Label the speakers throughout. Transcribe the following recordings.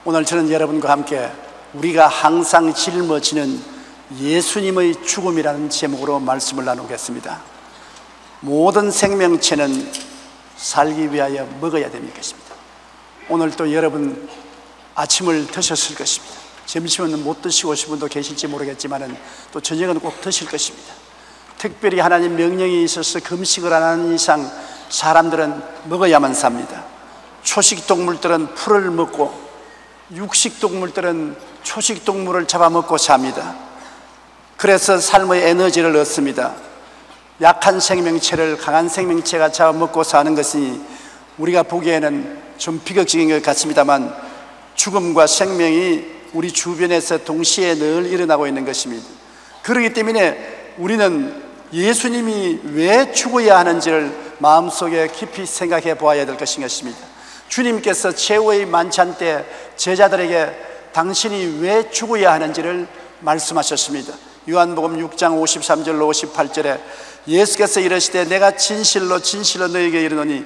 Speaker 1: 오늘 저는 여러분과 함께 우리가 항상 짊어지는 예수님의 죽음이라는 제목으로 말씀을 나누겠습니다. 모든 생명체는 살기 위하여 먹어야 되는 것입니다. 오늘 또 여러분 아침을 드셨을 것입니다. 점심은 못 드시고 오신 분도 계실지 모르겠지만 또 저녁은 꼭 드실 것입니다. 특별히 하나님 명령이 있어서 금식을 안 하는 이상 사람들은 먹어야만 삽니다. 초식동물들은 풀을 먹고 육식동물들은 초식동물을 잡아먹고 삽니다. 그래서 삶의 에너지를 얻습니다. 약한 생명체를 강한 생명체가 잡아먹고 사는 것이 우리가 보기에는 좀 비극적인 것 같습니다만 죽음과 생명이 우리 주변에서 동시에 늘 일어나고 있는 것입니다. 그렇기 때문에 우리는 예수님이 왜 죽어야 하는지를 마음속에 깊이 생각해 보아야 될 것인 것입니다. 주님께서 최후의 만찬 때 제자들에게 당신이 왜 죽어야 하는지를 말씀하셨습니다. 요한복음 6장 53절로 58절에 예수께서 이르시되 내가 진실로 진실로 너희에게 이르노니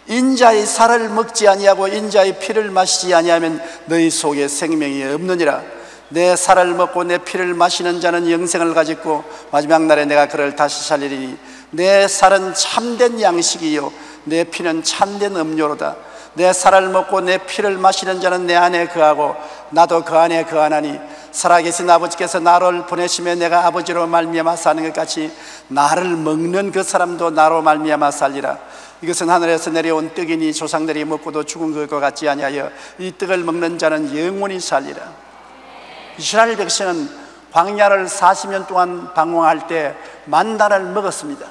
Speaker 1: 인자의 살을 먹지 아니하고 인자의 피를 마시지 아니하면 너희 속에 생명이 없느니라. 내 살을 먹고 내 피를 마시는 자는 영생을 가지고 마지막 날에 내가 그를 다시 살리리니 내 살은 참된 양식이요 내 피는 참된 음료로다. 내 살을 먹고 내 피를 마시는 자는 내 안에 거하고 나도 그 안에 거하나니 살아계신 아버지께서 나를 보내시며 내가 아버지로 말미암아 사는 것 같이 나를 먹는 그 사람도 나로 말미암아 살리라. 이것은 하늘에서 내려온 떡이니 조상들이 먹고도 죽은 것과 같지 아니하여 이 떡을 먹는 자는 영원히 살리라. 이스라엘 백성은 광야를 40년 동안 방황할 때 만나를 먹었습니다.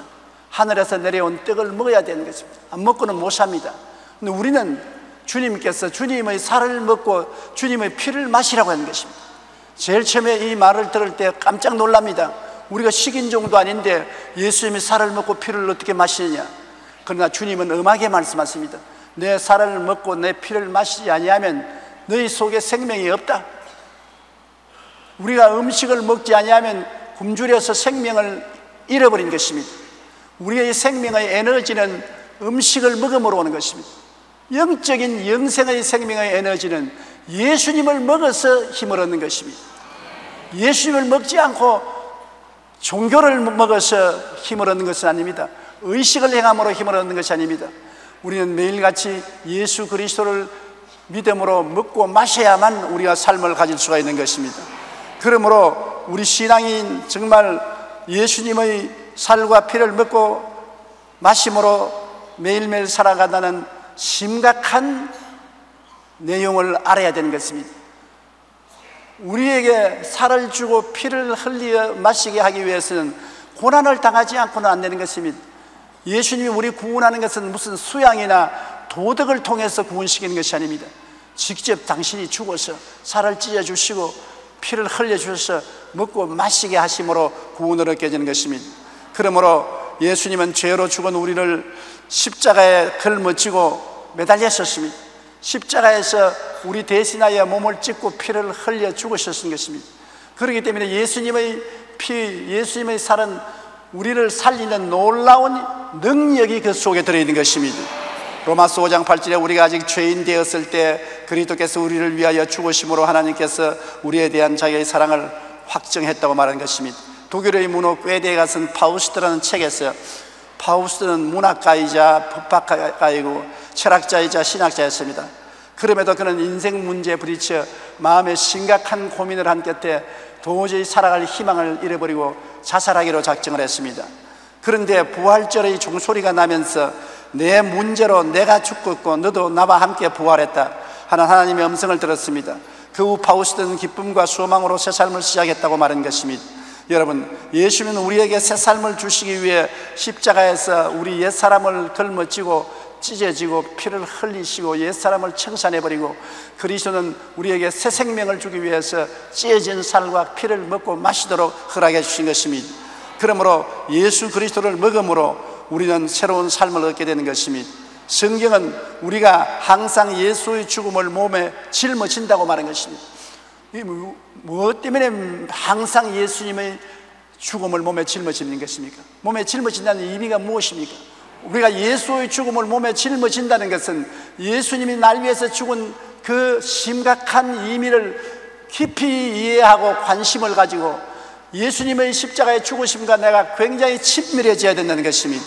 Speaker 1: 하늘에서 내려온 떡을 먹어야 되는 것입니다. 안 먹고는 못 삽니다. 근데 우리는 주님께서 주님의 살을 먹고 주님의 피를 마시라고 하는 것입니다. 제일 처음에 이 말을 들을 때 깜짝 놀랍니다. 우리가 식인종도 아닌데 예수님이 살을 먹고 피를 어떻게 마시느냐. 그러나 주님은 엄하게 말씀하십니다. 내 살을 먹고 내 피를 마시지 아니하면 너희 속에 생명이 없다. 우리가 음식을 먹지 아니하면 굶주려서 생명을 잃어버린 것입니다. 우리의 생명의 에너지는 음식을 먹음으로 오는 것입니다. 영적인 영생의 생명의 에너지는 예수님을 먹어서 힘을 얻는 것입니다. 예수님을 먹지 않고 종교를 먹어서 힘을 얻는 것은 아닙니다. 의식을 행함으로 힘을 얻는 것이 아닙니다. 우리는 매일같이 예수 그리스도를 믿음으로 먹고 마셔야만 우리가 삶을 가질 수가 있는 것입니다. 그러므로 우리 신앙인 정말 예수님의 살과 피를 먹고 마심으로 매일매일 살아간다는 심각한 내용을 알아야 되는 것입니다. 우리에게 살을 주고 피를 흘려 마시게 하기 위해서는 고난을 당하지 않고는 안 되는 것입니다. 예수님이 우리 구원하는 것은 무슨 수양이나 도덕을 통해서 구원시키는 것이 아닙니다. 직접 당신이 죽어서 살을 찢어주시고 피를 흘려주셔서 먹고 마시게 하심으로 구원을 얻게 되는 것입니다. 그러므로 예수님은 죄로 죽은 우리를 십자가에 걸머쥐고 매달렸었습니다. 십자가에서 우리 대신하여 몸을 찢고 피를 흘려 죽으셨던 것입니다. 그렇기 때문에 예수님의 피, 예수님의 살은 우리를 살리는 놀라운 능력이 그 속에 들어있는 것입니다. 로마서 5장 8절에 우리가 아직 죄인 되었을 때 그리스도께서 우리를 위하여 죽으심으로 하나님께서 우리에 대한 자기의 사랑을 확정했다고 말하는 것입니다. 독일의 문호 꿰데가 쓴 파우스트라는 책에서, 파우스트는 문학가이자 법학가이고 철학자이자 신학자였습니다. 그럼에도 그는 인생 문제에 부딪혀 마음에 심각한 고민을 한 끝에 도저히 살아갈 희망을 잃어버리고 자살하기로 작정을 했습니다. 그런데 부활절의 종소리가 나면서 내 문제로 내가 죽었고 너도 나와 함께 부활했다 하는 하나님의 음성을 들었습니다. 그 후 파우스트는 기쁨과 소망으로 새 삶을 시작했다고 말한 것입니다. 여러분, 예수님은 우리에게 새 삶을 주시기 위해 십자가에서 우리 옛사람을 걸머쥐고 찢어지고 피를 흘리시고 옛사람을 청산해버리고, 그리스도는 우리에게 새 생명을 주기 위해서 찢어진 살과 피를 먹고 마시도록 허락해 주신 것입니다. 그러므로 예수 그리스도를 먹음으로 우리는 새로운 삶을 얻게 되는 것입니다. 성경은 우리가 항상 예수의 죽음을 몸에 짊어진다고 말한 것입니다. 무엇 때문에 항상 예수님의 죽음을 몸에 짊어지는 것입니까? 몸에 짊어진다는 의미가 무엇입니까? 우리가 예수의 죽음을 몸에 짊어진다는 것은 예수님이 날 위해서 죽은 그 심각한 의미를 깊이 이해하고 관심을 가지고 예수님의 십자가의 죽으심과 내가 굉장히 친밀해져야 된다는 것입니다.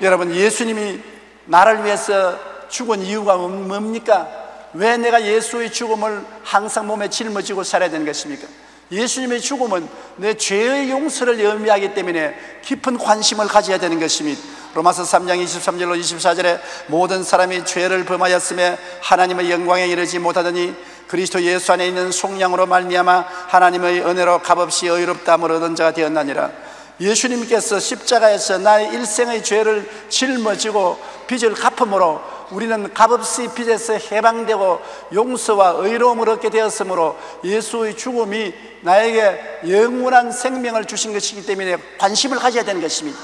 Speaker 1: 여러분, 예수님이 나를 위해서 죽은 이유가 뭡니까? 왜 내가 예수의 죽음을 항상 몸에 짊어지고 살아야 되는 것입니까? 예수님의 죽음은 내 죄의 용서를 의미하기 때문에 깊은 관심을 가져야 되는 것입니다. 로마서 3장 23절로 24절에 모든 사람이 죄를 범하였음에 하나님의 영광에 이르지 못하더니 그리스도 예수 안에 있는 속량으로 말미암아 하나님의 은혜로 값없이 의롭다함을 얻은 자가 되었나니라. 예수님께서 십자가에서 나의 일생의 죄를 짊어지고 빚을 갚음으로 우리는 값없이 빚에서 해방되고 용서와 의로움을 얻게 되었으므로 예수의 죽음이 나에게 영원한 생명을 주신 것이기 때문에 관심을 가져야 되는 것입니다.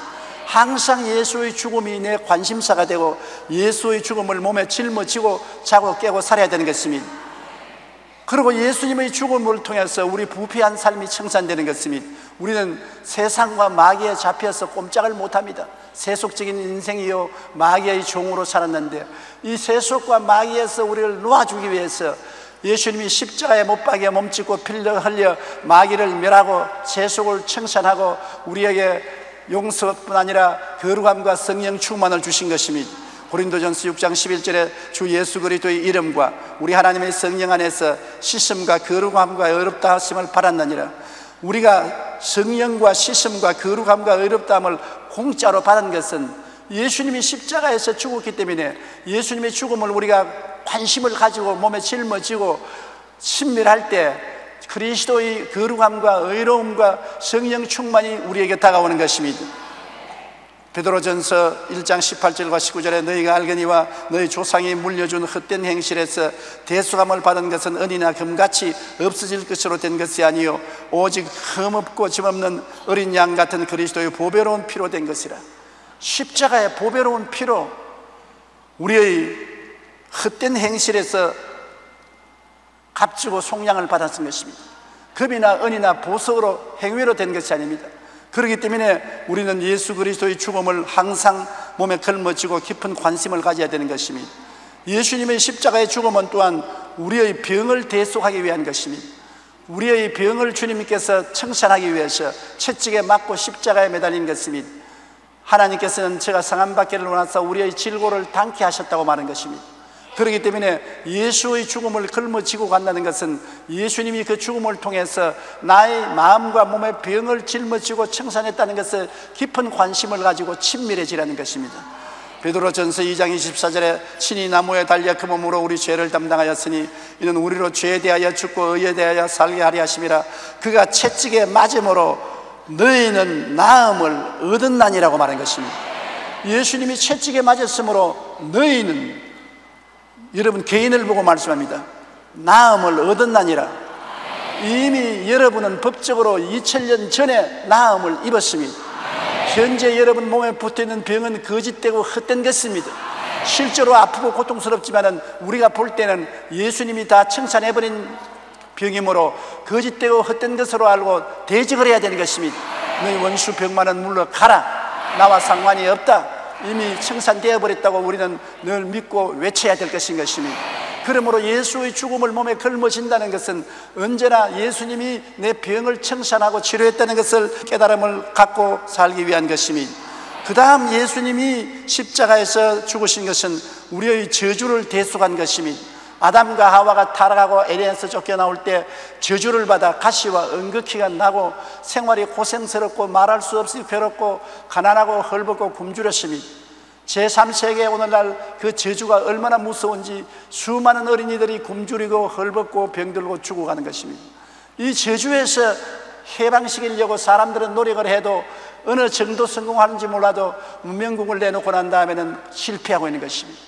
Speaker 1: 항상 예수의 죽음이 내 관심사가 되고 예수의 죽음을 몸에 짊어지고 자고 깨고 살아야 되는 것입니다. 그리고 예수님의 죽음을 통해서 우리 부패한 삶이 청산되는 것입니다. 우리는 세상과 마귀에 잡혀서 꼼짝을 못합니다. 세속적인 인생이요 마귀의 종으로 살았는데 이 세속과 마귀에서 우리를 놓아주기 위해서 예수님이 십자가에 못 박여 몸짓고 피를 흘려 마귀를 멸하고 세속을 청산하고 우리에게 용서뿐 아니라 거룩함과 성령 충만을 주신 것입니다. 고린도전서 6장 11절에 주 예수 그리스도의 이름과 우리 하나님의 성령 안에서 씻음과 거룩함과 의롭다 하심을 받았느니라. 우리가 성령과 씻음과 거룩함과 의롭다함을 공짜로 받은 것은 예수님이 십자가에서 죽었기 때문에 예수님의 죽음을 우리가 관심을 가지고 몸에 짊어지고 친밀할 때 그리스도의 거룩함과 의로움과 성령 충만이 우리에게 다가오는 것입니다. 베드로전서 1장 18절과 19절에 너희가 알거니와 너희 조상이 물려준 헛된 행실에서 대속함을 받은 것은 은이나 금같이 없어질 것으로 된 것이 아니요 오직 흠없고 짐없는 어린 양 같은 그리스도의 보배로운 피로 된 것이라. 십자가의 보배로운 피로 우리의 헛된 행실에서 값지고 속량을 받았은 것입니다. 금이나 은이나 보석으로 행위로 된 것이 아닙니다. 그렇기 때문에 우리는 예수 그리스도의 죽음을 항상 몸에 걸머쥐고 깊은 관심을 가져야 되는 것입니다. 예수님의 십자가의 죽음은 또한 우리의 병을 대속하기 위한 것입니다. 우리의 병을 주님께서 청산하기 위해서 채찍에 맞고 십자가에 매달린 것입니다. 하나님께서는 제가 상함받기를 원하사 우리의 질고를 당케 하셨다고 말한 것입니다. 그렇기 때문에 예수의 죽음을 걸머쥐고 간다는 것은 예수님이 그 죽음을 통해서 나의 마음과 몸의 병을 짊어지고 청산했다는 것을 깊은 관심을 가지고 친밀해지라는 것입니다. 베드로전서 2장 24절에 친히 나무에 달려 그 몸으로 우리 죄를 담당하였으니 이는 우리로 죄에 대하여 죽고 의에 대하여 살게 하려 하심이라. 그가 채찍에 맞음으로 너희는 나음을 얻었나니라고 말한 것입니다. 예수님이 채찍에 맞았으므로 너희는, 여러분 개인을 보고 말씀합니다. 나음을 얻었나니라. 이미 여러분은 법적으로 2000년 전에 나음을 입었습니다. 현재 여러분 몸에 붙어있는 병은 거짓되고 헛된 것입니다. 실제로 아프고 고통스럽지만 우리가 볼 때는 예수님이 다 청산해버린 병이므로 거짓되고 헛된 것으로 알고 대적을 해야 되는 것입니다. 너희 원수 병만은 물러가라. 나와 상관이 없다. 이미 청산되어 버렸다고 우리는 늘 믿고 외쳐야 될 것인 것입니다. 그러므로 예수의 죽음을 몸에 걸머진다는 것은 언제나 예수님이 내 병을 청산하고 치료했다는 것을 깨달음을 갖고 살기 위한 것입니다. 그 다음 예수님이 십자가에서 죽으신 것은 우리의 저주를 대속한 것입니다. 아담과 하와가 타락하고 에덴에서 쫓겨나올 때 저주를 받아 가시와 응급기가 나고 생활이 고생스럽고 말할 수 없이 괴롭고 가난하고 헐벗고 굶주렸습니다. 제3세기에 오늘날 그 저주가 얼마나 무서운지 수많은 어린이들이 굶주리고 헐벗고 병들고 죽어가는 것입니다. 이 저주에서 해방시키려고 사람들은 노력을 해도 어느 정도 성공하는지 몰라도 문명국을 내놓고 난 다음에는 실패하고 있는 것입니다.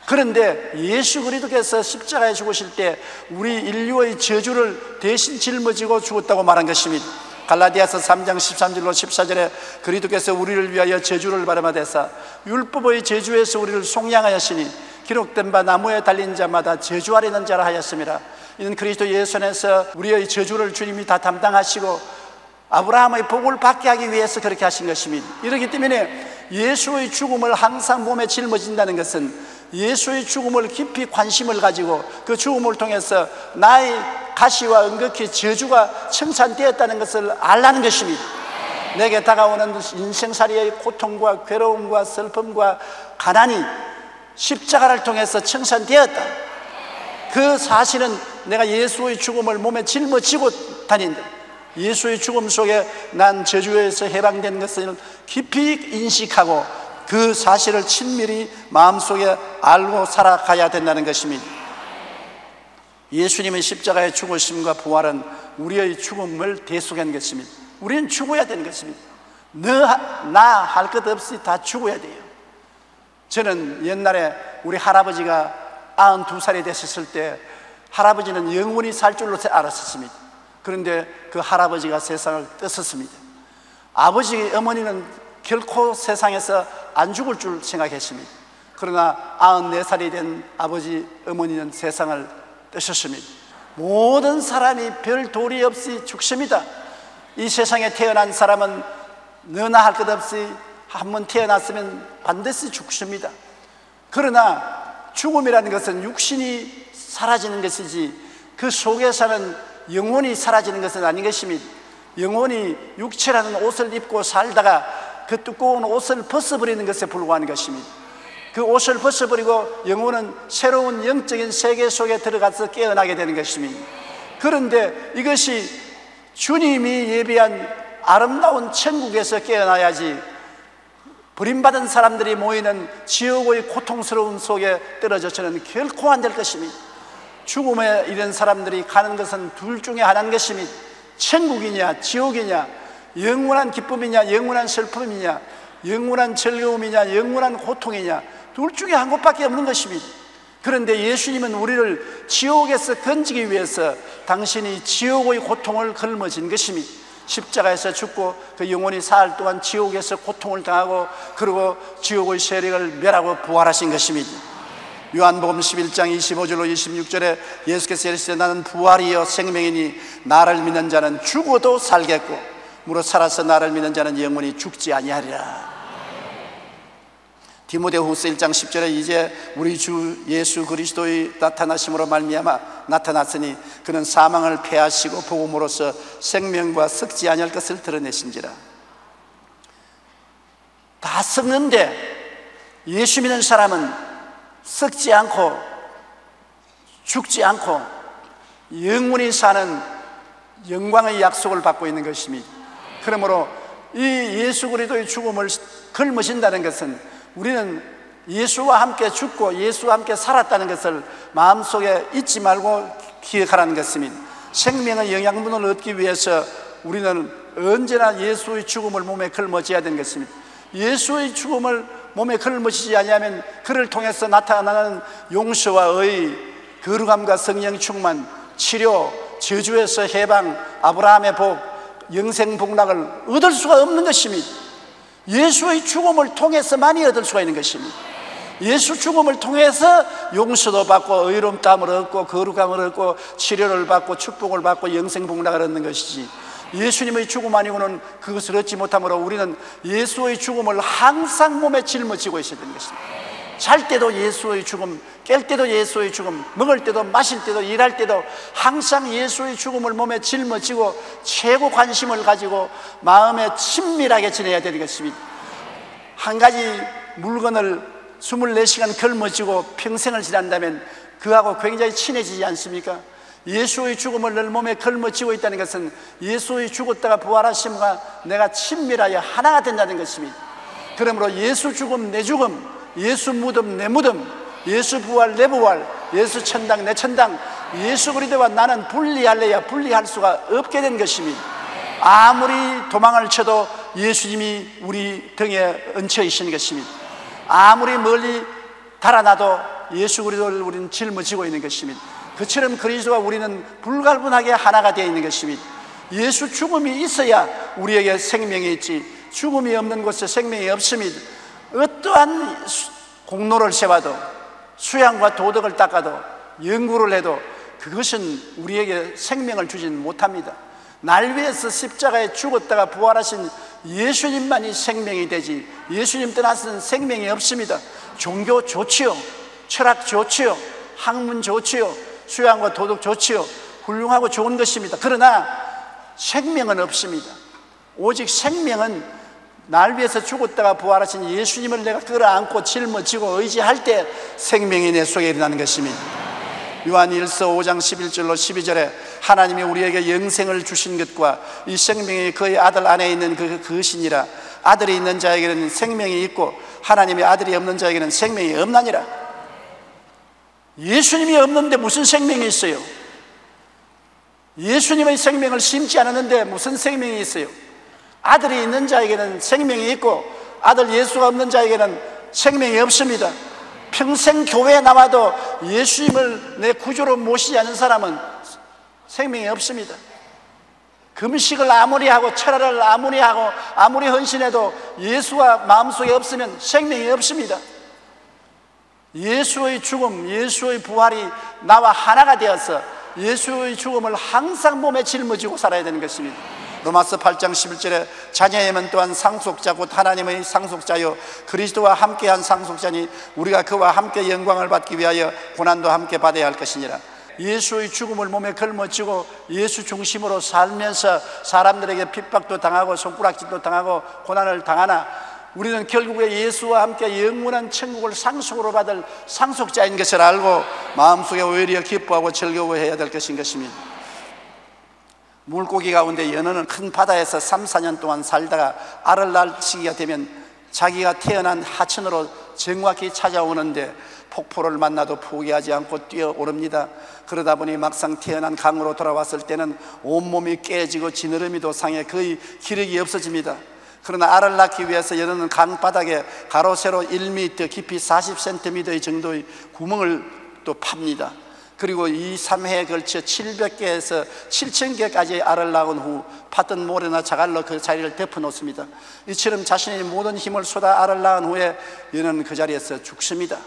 Speaker 1: 그런데 예수 그리스도께서 십자가에 죽으실 때 우리 인류의 저주를 대신 짊어지고 죽었다고 말한 것입니다. 갈라디아서 3장 13절로 14절에 그리스도께서 우리를 위하여 저주를 받으마 되사 율법의 저주에서 우리를 속량하였으니 기록된 바 나무에 달린 자마다 저주 아래 있는 자라 하였습니다. 이는 그리스도 예수 안에서 우리의 저주를 주님이 다 담당하시고 아브라함의 복을 받게 하기 위해서 그렇게 하신 것입니다. 이렇기 때문에 예수의 죽음을 항상 몸에 짊어진다는 것은 예수의 죽음을 깊이 관심을 가지고 그 죽음을 통해서 나의 가시와 은극히 저주가 청산되었다는 것을 알라는 것입니다. 내게 다가오는 인생살이의 고통과 괴로움과 슬픔과 가난이 십자가를 통해서 청산되었다. 그 사실은 내가 예수의 죽음을 몸에 짊어지고 다닌다. 예수의 죽음 속에 난 저주에서 해방된 것을 깊이 인식하고 그 사실을 친밀히 마음속에 알고 살아가야 된다는 것입니다. 예수님의 십자가의 죽으심과 부활은 우리의 죽음을 대속한 것입니다. 우리는 죽어야 되는 것입니다. 나 할 것 없이 다 죽어야 돼요. 저는 옛날에 우리 할아버지가 92살이 되셨을 때 할아버지는 영원히 살 줄로 알았습니다. 그런데 그 할아버지가 세상을 떠섰습니다. 아버지 어머니는 결코 세상에서 안 죽을 줄 생각했습니다. 그러나 94살이 된 아버지 어머니는 세상을 떠셨습니다. 모든 사람이 별 도리 없이 죽습니다. 이 세상에 태어난 사람은 너나 할 것 없이 한번 태어났으면 반드시 죽습니다. 그러나 죽음이라는 것은 육신이 사라지는 것이지 그 속에서는 영혼이 사라지는 것은 아닌 것입니다. 영혼이 육체라는 옷을 입고 살다가 그 두꺼운 옷을 벗어버리는 것에 불과한 것입니다. 그 옷을 벗어버리고 영혼은 새로운 영적인 세계 속에 들어가서 깨어나게 되는 것입니다. 그런데 이것이 주님이 예비한 아름다운 천국에서 깨어나야지 버림받은 사람들이 모이는 지옥의 고통스러운 속에 떨어져서는 결코 안 될 것입니다. 죽음에 이른 사람들이 가는 것은 둘 중에 하나인 것입니다. 천국이냐 지옥이냐, 영원한 기쁨이냐 영원한 슬픔이냐, 영원한 즐거움이냐 영원한 고통이냐, 둘 중에 한 곳밖에 없는 것입니다. 그런데 예수님은 우리를 지옥에서 건지기 위해서 당신이 지옥의 고통을 걸머진 것입니다. 십자가에서 죽고 그 영혼이 사흘 동안 지옥에서 고통을 당하고 그리고 지옥의 세력을 멸하고 부활하신 것입니다. 요한복음 11장 25절로 26절에 예수께서 이르시되 나는 부활이요 생명이니 나를 믿는 자는 죽어도 살겠고 무릇 살아서 나를 믿는 자는 영원히 죽지 아니하리라. 디모데후서 1장 10절에 이제 우리 주 예수 그리스도의 나타나심으로 말미암아 나타났으니 그는 사망을 패하시고 복음으로써 생명과 썩지 아니할 것을 드러내신지라. 다 썩는데 예수 믿는 사람은 썩지 않고 죽지 않고 영원히 사는 영광의 약속을 받고 있는 것입니다. 그러므로 이 예수 그리스도의 죽음을 걸머신다는 것은 우리는 예수와 함께 죽고 예수와 함께 살았다는 것을 마음속에 잊지 말고 기억하라는 것입니다. 생명의 영양분을 얻기 위해서 우리는 언제나 예수의 죽음을 몸에 걸머져야 되는 것입니다. 예수의 죽음을 몸에 걸머지지 아니하면 그를 통해서 나타나는 용서와 의, 거룩함과 성령 충만, 치료, 저주에서 해방, 아브라함의 복, 영생 복락을 얻을 수가 없는 것입니다. 예수의 죽음을 통해서만이 얻을 수가 있는 것입니다. 예수 죽음을 통해서 용서도 받고 의로움을 얻고 거룩함을 얻고 치료를 받고 축복을 받고 영생 복락을 얻는 것이지, 예수님의 죽음 아니고는 그것을 얻지 못하므로 우리는 예수의 죽음을 항상 몸에 짊어지고 있어야 되는 것입니다. 잘 때도 예수의 죽음, 깰 때도 예수의 죽음, 먹을 때도 마실 때도 일할 때도 항상 예수의 죽음을 몸에 짊어지고 최고 관심을 가지고 마음에 친밀하게 지내야 되는 것입니다. 한 가지 물건을 24시간 걸머쥐고 평생을 지낸다면 그하고 굉장히 친해지지 않습니까? 예수의 죽음을 늘 몸에 걸머쥐고 있다는 것은 예수의 죽었다가 부활하심과 내가 친밀하여 하나가 된다는 것입니다. 그러므로 예수 죽음 내 죽음, 예수 무덤 내 무덤, 예수 부활 내 부활, 예수 천당 내 천당, 예수 그리스도와 나는 분리할래야 분리할 수가 없게 된 것입니다. 아무리 도망을 쳐도 예수님이 우리 등에 얹혀 있는 것입니다. 아무리 멀리 달아나도 예수 그리스도를 우리는 짊어지고 있는 것입니다. 그처럼 그리스도와 우리는 불가분하게 하나가 되어 있는 것입니다. 예수 죽음이 있어야 우리에게 생명이 있지, 죽음이 없는 곳에 생명이 없습니다. 어떠한 공로를 세워도, 수양과 도덕을 닦아도, 연구를 해도 그것은 우리에게 생명을 주지는 못합니다. 날 위해서 십자가에 죽었다가 부활하신 예수님만이 생명이 되지 예수님 떠나서는 생명이 없습니다. 종교 좋지요. 철학 좋지요. 학문 좋지요. 수양과 도덕 좋지요. 훌륭하고 좋은 것입니다. 그러나 생명은 없습니다. 오직 생명은 날 위해서 죽었다가 부활하신 예수님을 내가 끌어안고 짊어지고 의지할 때 생명이 내 속에 일어나는 것입니다. 요한일서 5장 11절로 12절에 하나님이 우리에게 영생을 주신 것과 이 생명이 그의 아들 안에 있는 그것이니라. 아들이 있는 자에게는 생명이 있고 하나님의 아들이 없는 자에게는 생명이 없나니라. 예수님이 없는데 무슨 생명이 있어요? 예수님의 생명을 심지 않았는데 무슨 생명이 있어요? 아들이 있는 자에게는 생명이 있고 아들 예수가 없는 자에게는 생명이 없습니다. 평생 교회에 남아도 예수님을 내 구주로 모시지 않은 사람은 생명이 없습니다. 금식을 아무리 하고 철야를 아무리 하고 아무리 헌신해도 예수가 마음속에 없으면 생명이 없습니다. 예수의 죽음, 예수의 부활이 나와 하나가 되어서 예수의 죽음을 항상 몸에 짊어지고 살아야 되는 것입니다. 로마서 8장 11절에 자녀에면 또한 상속자 곧 하나님의 상속자요 그리스도와 함께한 상속자니 우리가 그와 함께 영광을 받기 위하여 고난도 함께 받아야 할 것이니라. 예수의 죽음을 몸에 걸머쥐고 예수 중심으로 살면서 사람들에게 핍박도 당하고 손가락질도 당하고 고난을 당하나 우리는 결국에 예수와 함께 영원한 천국을 상속으로 받을 상속자인 것을 알고 마음속에 오히려 기뻐하고 즐거워해야 될 것인 것입니다. 물고기 가운데 연어는 큰 바다에서 3, 4년 동안 살다가 알을 낳을 시기가 되면 자기가 태어난 하천으로 정확히 찾아오는데 폭포를 만나도 포기하지 않고 뛰어오릅니다. 그러다 보니 막상 태어난 강으로 돌아왔을 때는 온몸이 깨지고 지느러미도 상해 거의 기력이 없어집니다. 그러나 알을 낳기 위해서 연어는 강바닥에 가로 세로 1m 깊이 40cm 정도의 구멍을 또 팝니다. 그리고 2, 3회에 걸쳐 700개에서 7000개까지 알을 낳은 후 팠던 모래나 자갈로 그 자리를 덮어 놓습니다. 이처럼 자신의 모든 힘을 쏟아 알을 낳은 후에 연어는 그 자리에서 죽습니다.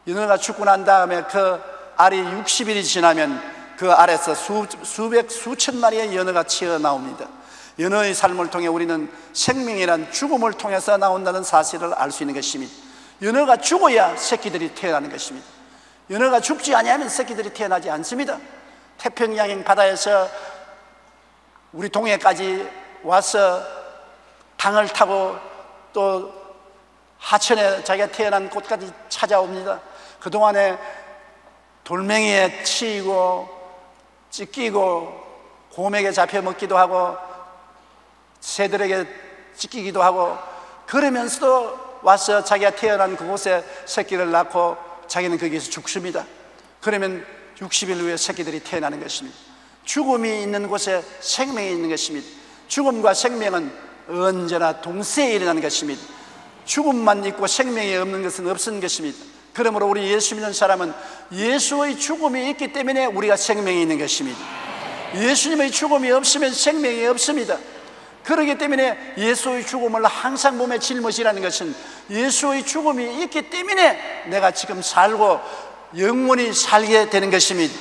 Speaker 1: 연어가 죽고 난 다음에 그 알이 60일이 지나면 그 알에서 수천 마리의 연어가 튀어나옵니다. 연어의 삶을 통해 우리는 생명이란 죽음을 통해서 나온다는 사실을 알 수 있는 것입니다. 연어가 죽어야 새끼들이 태어나는 것입니다. 연어가 죽지 아니하면 새끼들이 태어나지 않습니다. 태평양 바다에서 우리 동해까지 와서 당을 타고 또 하천에 자기가 태어난 곳까지 찾아옵니다. 그동안에 돌멩이에 치이고 찢기고 곰에게 잡혀 먹기도 하고 새들에게 찢기기도 하고 그러면서도 와서 자기가 태어난 그곳에 새끼를 낳고 자기는 거기에서 죽습니다. 그러면 60일 후에 새끼들이 태어나는 것입니다. 죽음이 있는 곳에 생명이 있는 것입니다. 죽음과 생명은 언제나 동시에 일어나는 것입니다. 죽음만 있고 생명이 없는 것은 없는 것입니다. 그러므로 우리 예수 믿는 사람은 예수의 죽음이 있기 때문에 우리가 생명이 있는 것입니다. 예수님의 죽음이 없으면 생명이 없습니다. 그렇기 때문에 예수의 죽음을 항상 몸에 짊어지라는 것은 예수의 죽음이 있기 때문에 내가 지금 살고 영원히 살게 되는 것입니다.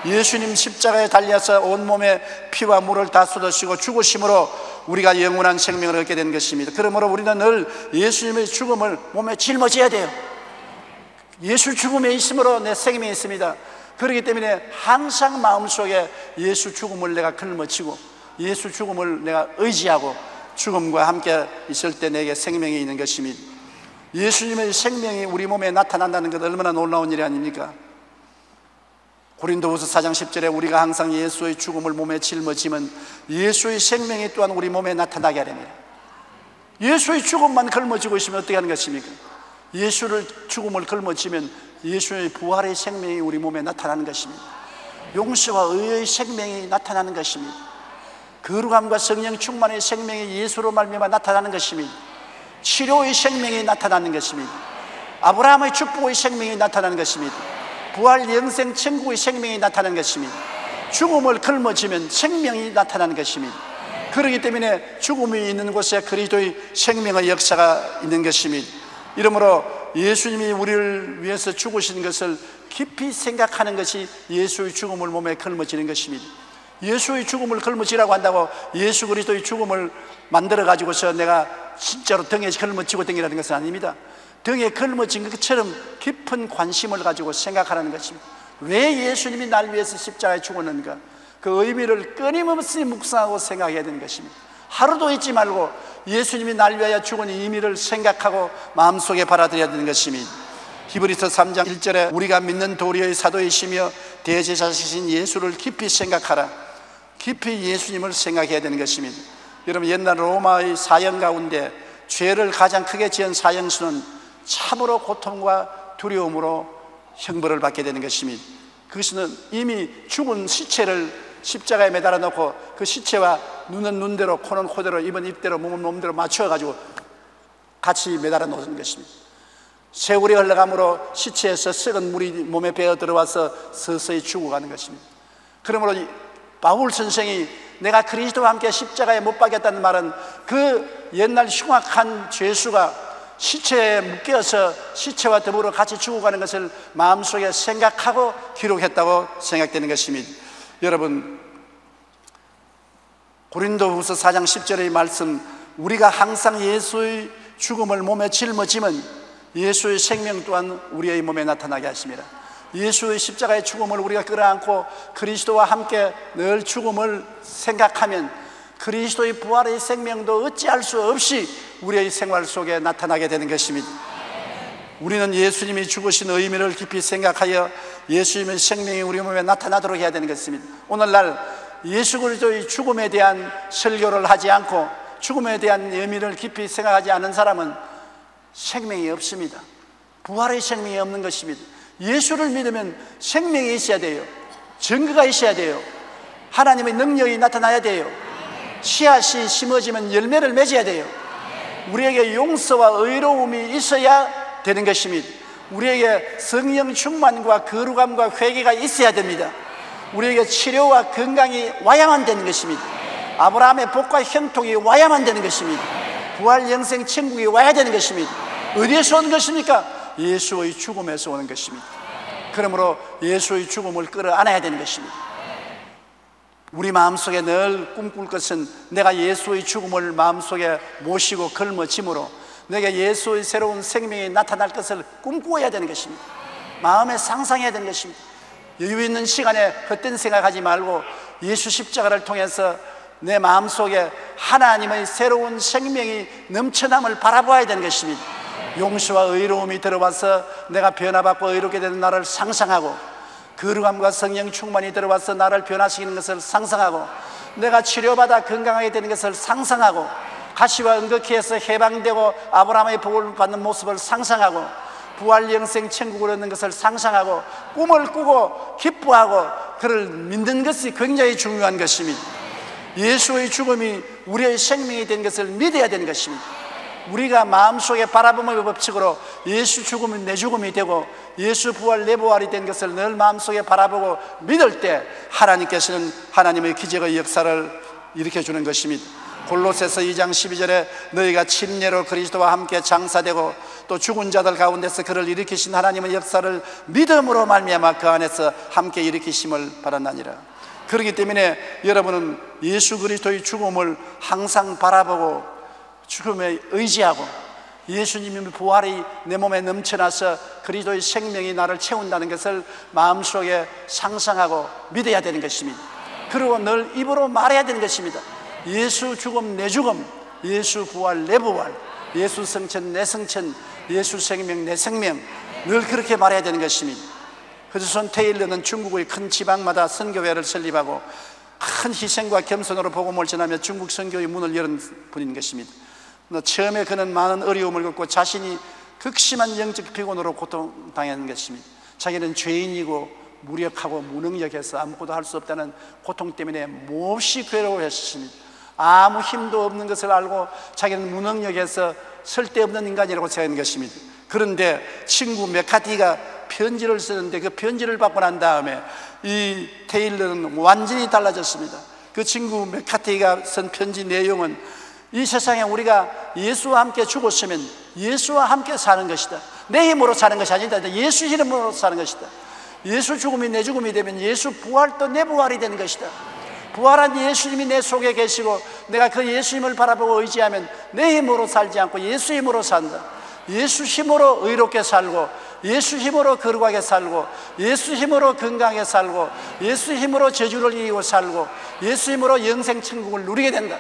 Speaker 1: 예수님 십자가에 달려서 온몸에 피와 물을 다 쏟으시고 죽으심으로 우리가 영원한 생명을 얻게 된 것입니다. 그러므로 우리는 늘 예수님의 죽음을 몸에 짊어져야 돼요. 예수 죽음에 있으므로 내 생명이 있습니다. 그렇기 때문에 항상 마음속에 예수 죽음을 내가 걸머쥐고 예수 죽음을 내가 의지하고 죽음과 함께 있을 때 내게 생명이 있는 것입니다. 예수님의 생명이 우리 몸에 나타난다는 것 얼마나 놀라운 일이 아닙니까? 고린도후서 4장 10절에 우리가 항상 예수의 죽음을 몸에 짊어지면 예수의 생명이 또한 우리 몸에 나타나게 하렵니다. 예수의 죽음만 걸머쥐고 있으면 어떻게 하는 것입니까? 예수를 죽음을 걸머쥐면 예수의 부활의 생명이 우리 몸에 나타나는 것입니다. 용서와 의의 생명이 나타나는 것입니다. 거룩함과 성령 충만의 생명이 예수로 말미암아 나타나는 것입니다. 치료의 생명이 나타나는 것입니다. 아브라함의 축복의 생명이 나타나는 것입니다. 부활 영생 천국의 생명이 나타나는 것입니다. 죽음을 걸머쥐면 생명이 나타나는 것입니다. 그렇기 때문에 죽음이 있는 곳에 그리스도의 생명의 역사가 있는 것입니다. 이러므로 예수님이 우리를 위해서 죽으신 것을 깊이 생각하는 것이 예수의 죽음을 몸에 걸머쥐는 것입니다. 예수의 죽음을 걸머쥐라고 한다고 예수 그리스도의 죽음을 만들어 가지고서 내가 진짜로 등에 걸머쥐고 다니라는 것은 아닙니다. 등에 걸머진 것처럼 깊은 관심을 가지고 생각하라는 것입니다. 왜 예수님이 날 위해서 십자가에 죽었는가? 그 의미를 끊임없이 묵상하고 생각해야 되는 것입니다. 하루도 잊지 말고 예수님이 날 위하여 죽은 의미를 생각하고 마음속에 받아들여야 되는 것입니다. 히브리서 3장 1절에 우리가 믿는 도리의 사도이시며 대제사장이신 예수를 깊이 생각하라. 깊이 예수님을 생각해야 되는 것입니다. 여러분, 옛날 로마의 사형 가운데 죄를 가장 크게 지은 사형수는 참으로 고통과 두려움으로 형벌을 받게 되는 것입니다. 그것은 이미 죽은 시체를 십자가에 매달아 놓고 그 시체와 눈은 눈대로, 코는 코대로, 입은 입대로, 몸은 몸대로 맞춰가지고 같이 매달아 놓은 것입니다. 세월이 흘러감으로 시체에서 썩은 물이 몸에 배어 들어와서 서서히 죽어가는 것입니다. 그러므로 바울 선생이 내가 그리스도와 함께 십자가에 못 박혔다는 말은 그 옛날 흉악한 죄수가 시체에 묶여서 시체와 더불어 같이 죽어가는 것을 마음속에 생각하고 기록했다고 생각되는 것입니다. 여러분, 고린도후서 4장 10절의 말씀, 우리가 항상 예수의 죽음을 몸에 짊어지면 예수의 생명 또한 우리의 몸에 나타나게 하십니다. 예수의 십자가의 죽음을 우리가 끌어안고 그리스도와 함께 늘 죽음을 생각하면 그리스도의 부활의 생명도 어찌할 수 없이 우리의 생활 속에 나타나게 되는 것입니다. 우리는 예수님이 죽으신 의미를 깊이 생각하여 예수님의 생명이 우리 몸에 나타나도록 해야 되는 것입니다. 오늘날 예수 그리스도의 죽음에 대한 설교를 하지 않고 죽음에 대한 의미를 깊이 생각하지 않은 사람은 생명이 없습니다. 부활의 생명이 없는 것입니다. 예수를 믿으면 생명이 있어야 돼요. 증거가 있어야 돼요. 하나님의 능력이 나타나야 돼요. 씨앗이 심어지면 열매를 맺어야 돼요. 우리에게 용서와 의로움이 있어야 되는 것입니다. 우리에게 성령 충만과 거룩함과 회개가 있어야 됩니다. 우리에게 치료와 건강이 와야만 되는 것입니다. 아브라함의 복과 형통이 와야만 되는 것입니다. 부활 영생 천국이 와야 되는 것입니다. 어디에서 오는 것입니까? 예수의 죽음에서 오는 것입니다. 그러므로 예수의 죽음을 끌어안아야 되는 것입니다. 우리 마음속에 늘 꿈꿀 것은 내가 예수의 죽음을 마음속에 모시고 걸머짐으로 내게 예수의 새로운 생명이 나타날 것을 꿈꾸어야 되는 것입니다. 마음에 상상해야 되는 것입니다. 여유 있는 시간에 헛된 생각하지 말고 예수 십자가를 통해서 내 마음속에 하나님의 새로운 생명이 넘쳐남을 바라보아야 되는 것입니다. 용서와 의로움이 들어와서 내가 변화받고 의롭게 되는 나를 상상하고 거룩함과 성령 충만이 들어와서 나를 변화시키는 것을 상상하고 내가 치료받아 건강하게 되는 것을 상상하고 가시와 은극히에서 해방되고 아브라함의 복을 받는 모습을 상상하고 부활 영생 천국을 얻는 것을 상상하고 꿈을 꾸고 기뻐하고 그를 믿는 것이 굉장히 중요한 것입니다. 예수의 죽음이 우리의 생명이 된 것을 믿어야 되는 것입니다. 우리가 마음속에 바라봄의 법칙으로 예수 죽음은 내 죽음이 되고 예수 부활 내 부활이 된 것을 늘 마음속에 바라보고 믿을 때 하나님께서는 하나님의 기적의 역사를 일으켜주는 것입니다. 골로새서 2장 12절에 너희가 침례로 그리스도와 함께 장사되고 또 죽은 자들 가운데서 그를 일으키신 하나님의 역사를 믿음으로 말미암아 그 안에서 함께 일으키심을 바라나니라. 그렇기 때문에 여러분은 예수 그리스도의 죽음을 항상 바라보고 죽음에 의지하고 예수님의 부활이 내 몸에 넘쳐나서 그리스도의 생명이 나를 채운다는 것을 마음속에 상상하고 믿어야 되는 것입니다. 그리고 늘 입으로 말해야 되는 것입니다. 예수 죽음 내 죽음, 예수 부활 내 부활, 예수 성천 내 성천, 예수 생명 내 생명, 늘 그렇게 말해야 되는 것입니다. 허드슨 테일러는 중국의 큰 지방마다 선교회를 설립하고 큰 희생과 겸손으로 복음을 전하며 중국 선교의 문을 열은 분인 것입니다. 처음에 그는 많은 어려움을 겪고 자신이 극심한 영적 피곤으로 고통당하는 것입니다. 자기는 죄인이고 무력하고 무능력해서 아무것도 할 수 없다는 고통 때문에 몹시 괴로워했습니다. 아무 힘도 없는 것을 알고 자기는 무능력해서 쓸데없는 인간이라고 생각하는 것입니다. 그런데 친구 메카티가 편지를 쓰는데 그 편지를 받고 난 다음에 이 테일러는 완전히 달라졌습니다. 그 친구 메카티가 쓴 편지 내용은 이 세상에 우리가 예수와 함께 죽었으면 예수와 함께 사는 것이다. 내 힘으로 사는 것이 아니다. 예수 이름으로 사는 것이다. 예수 죽음이 내 죽음이 되면 예수 부활도 내 부활이 되는 것이다. 부활한 예수님이 내 속에 계시고 내가 그 예수님을 바라보고 의지하면 내 힘으로 살지 않고 예수 힘으로 산다. 예수 힘으로 의롭게 살고, 예수 힘으로 거룩하게 살고, 예수 힘으로 건강하게 살고, 예수 힘으로 저주를 이기고 살고, 예수 힘으로 영생 천국을 누리게 된다.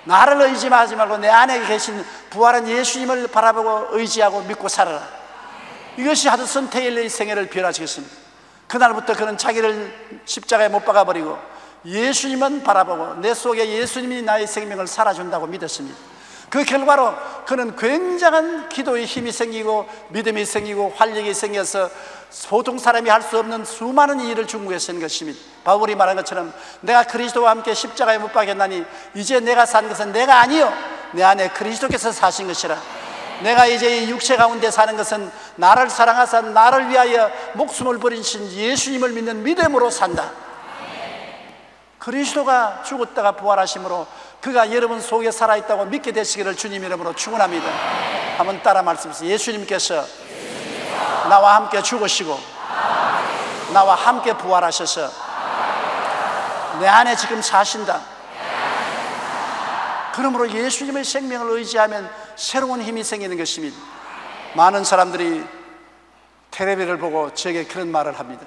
Speaker 1: 나를 의지하지 말고 내 안에 계신 부활한 예수님을 바라보고 의지하고 믿고 살아라. 이것이 하드슨 테일러의 생애를 변화시켰습니다. 그날부터 그는 자기를 십자가에 못 박아버리고 예수님은 바라보고 내 속에 예수님이 나의 생명을 살아준다고 믿었습니다. 그 결과로 그는 굉장한 기도의 힘이 생기고 믿음이 생기고 활력이 생겨서 보통 사람이 할 수 없는 수많은 일을 중국에서 한 것입니다. 바울이 말한 것처럼 내가 그리스도와 함께 십자가에 못 박혔나니 이제 내가 사는 것은 내가 아니요 내 안에 그리스도께서 사신 것이라. 내가 이제 이 육체 가운데 사는 것은 나를 사랑하사 나를 위하여 목숨을 버리신 예수님을 믿는 믿음으로 산다. 그리스도가 죽었다가 부활하심으로 그가 여러분 속에 살아있다고 믿게 되시기를 주님 이름으로 축원합니다. 한번 따라 말씀하세요. 예수님께서 나와 함께 죽으시고 나와 함께 부활하셔서 내 안에 지금 사신다. 그러므로 예수님의 생명을 의지하면 새로운 힘이 생기는 것입니다. 많은 사람들이 텔레비를 보고 저에게 그런 말을 합니다.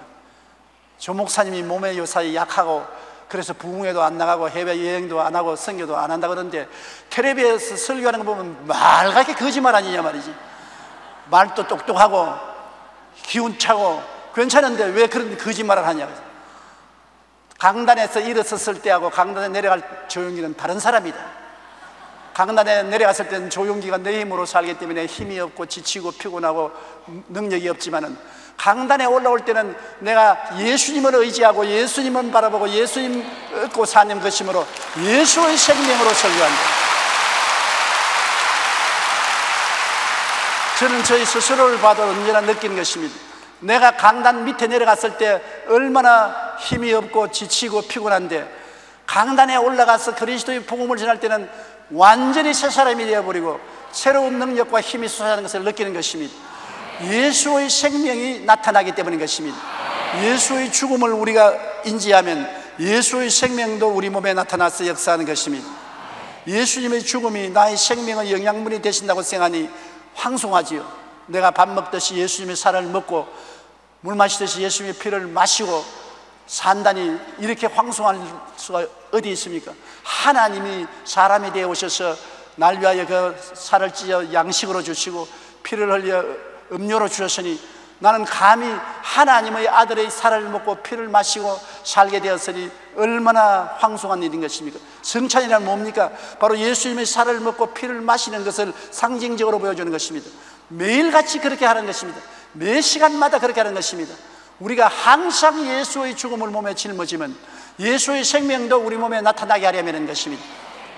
Speaker 1: 조 목사님이 몸에 요사이 약하고 그래서 부흥회도 안 나가고 해외여행도 안 하고 선교도 안 한다 그러는데 텔레비에서 설교하는 거 보면 말같이 거짓말 아니냐 말이지. 말도 똑똑하고 기운차고 괜찮은데 왜 그런 거짓말을 하냐. 강단에서 일어섰을 때하고 강단에 내려갈 조용기는 다른 사람이다. 강단에 내려갔을 때는 조용기가 내 힘으로 살기 때문에 힘이 없고 지치고 피곤하고 능력이 없지만은 강단에 올라올 때는 내가 예수님을 의지하고 예수님을 바라보고 예수님 얻고 사는 것이므로 예수의 생명으로 설교한다. 저는 저희 스스로를 봐도 언제나 느끼는 것입니다. 내가 강단 밑에 내려갔을 때 얼마나 힘이 없고 지치고 피곤한데 강단에 올라가서 그리스도의 복음을 전할 때는 완전히 새 사람이 되어버리고 새로운 능력과 힘이 솟아나는 것을 느끼는 것입니다. 예수의 생명이 나타나기 때문인 것입니다. 예수의 죽음을 우리가 인지하면 예수의 생명도 우리 몸에 나타나서 역사하는 것입니다. 예수님의 죽음이 나의 생명의 영양분이 되신다고 생각하니 황송하지요. 내가 밥 먹듯이 예수님의 살을 먹고 물 마시듯이 예수님의 피를 마시고 산다니 이렇게 황송할 수가 어디 있습니까? 하나님이 사람이 되어 오셔서 날 위하여 그 살을 찢어 양식으로 주시고 피를 흘려 음료로 주셨으니 나는 감히 하나님의 아들의 살을 먹고 피를 마시고 살게 되었으니 얼마나 황송한 일인 것입니까? 성찬이란 뭡니까? 바로 예수님의 살을 먹고 피를 마시는 것을 상징적으로 보여주는 것입니다. 매일같이 그렇게 하는 것입니다. 매 시간마다 그렇게 하는 것입니다. 우리가 항상 예수의 죽음을 몸에 짊어지면 예수의 생명도 우리 몸에 나타나게 하려면 하는 것입니다.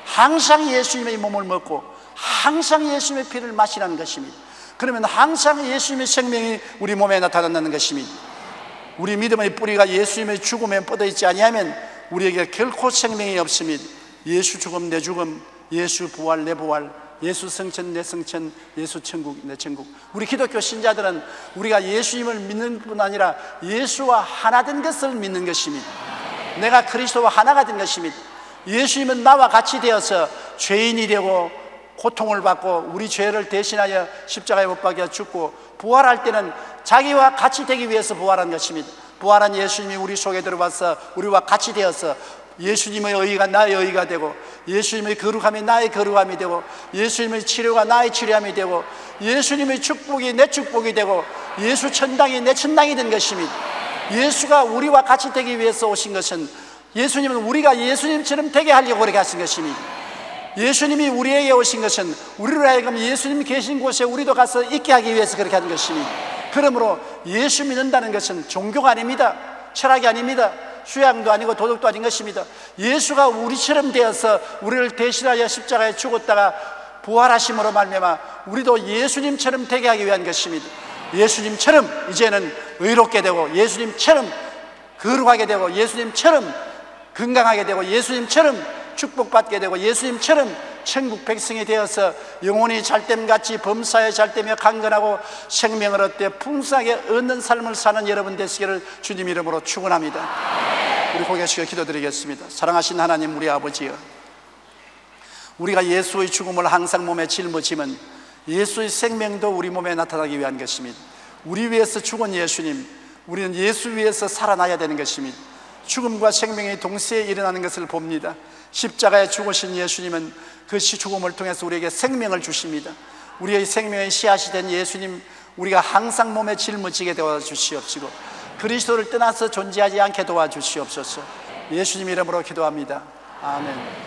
Speaker 1: 항상 예수님의 몸을 먹고 항상 예수님의 피를 마시라는 것입니다. 그러면 항상 예수님의 생명이 우리 몸에 나타난다는 것입니다. 우리 믿음의 뿌리가 예수님의 죽음에 뻗어 있지 아니하면 우리에게 결코 생명이 없습니다. 예수 죽음 내 죽음, 예수 부활 내 부활, 예수 성천 내 성천, 예수 천국 내 천국. 우리 기독교 신자들은 우리가 예수님을 믿는 뿐 아니라 예수와 하나 된 것을 믿는 것입니다. 내가 그리스도와 하나가 된 것입니다. 예수님은 나와 같이 되어서 죄인이 되고 고통을 받고 우리 죄를 대신하여 십자가에 못 박혀 죽고 부활할 때는 자기와 같이 되기 위해서 부활한 것입니다. 부활한 예수님이 우리 속에 들어와서 우리와 같이 되어서 예수님의 의의가 나의 의의가 되고 예수님의 거룩함이 나의 거룩함이 되고 예수님의 치료가 나의 치료함이 되고 예수님의 축복이 내 축복이 되고 예수 천당이 내 천당이 된 것입니다. 예수가 우리와 같이 되기 위해서 오신 것은 예수님은 우리가 예수님처럼 되게 하려고 그렇게 하신 것입니다. 예수님이 우리에게 오신 것은 우리로 하여금 예수님이 계신 곳에 우리도 가서 있게 하기 위해서 그렇게 하는 것입니다. 그러므로 예수 믿는다는 것은 종교가 아닙니다. 철학이 아닙니다. 수양도 아니고 도덕도 아닌 것입니다. 예수가 우리처럼 되어서 우리를 대신하여 십자가에 죽었다가 부활하심으로 말미암아 우리도 예수님처럼 되게 하기 위한 것입니다. 예수님처럼 이제는 의롭게 되고 예수님처럼 거룩하게 되고 예수님처럼 건강하게 되고 예수님처럼 축복받게 되고 예수님처럼 천국 백성이 되어서 영혼이 잘됨같이 범사에 잘되며 강건하고 생명을 얻되 풍성하게 얻는 삶을 사는 여러분 되시기를 주님 이름으로 축원합니다. 우리 고개 숙여 기도드리겠습니다. 사랑하신 하나님 우리 아버지여, 우리가 예수의 죽음을 항상 몸에 짊어지면 예수의 생명도 우리 몸에 나타나기 위한 것입니다. 우리 위해서 죽은 예수님, 우리는 예수 위해서 살아나야 되는 것입니다. 죽음과 생명이 동시에 일어나는 것을 봅니다. 십자가에 죽으신 예수님은 그 죽음을 통해서 우리에게 생명을 주십니다. 우리의 생명의 씨앗이 된 예수님, 우리가 항상 몸에 짊어지게 도와주시옵시고 그리스도를 떠나서 존재하지 않게 도와주시옵소서. 예수님 이름으로 기도합니다. 아멘.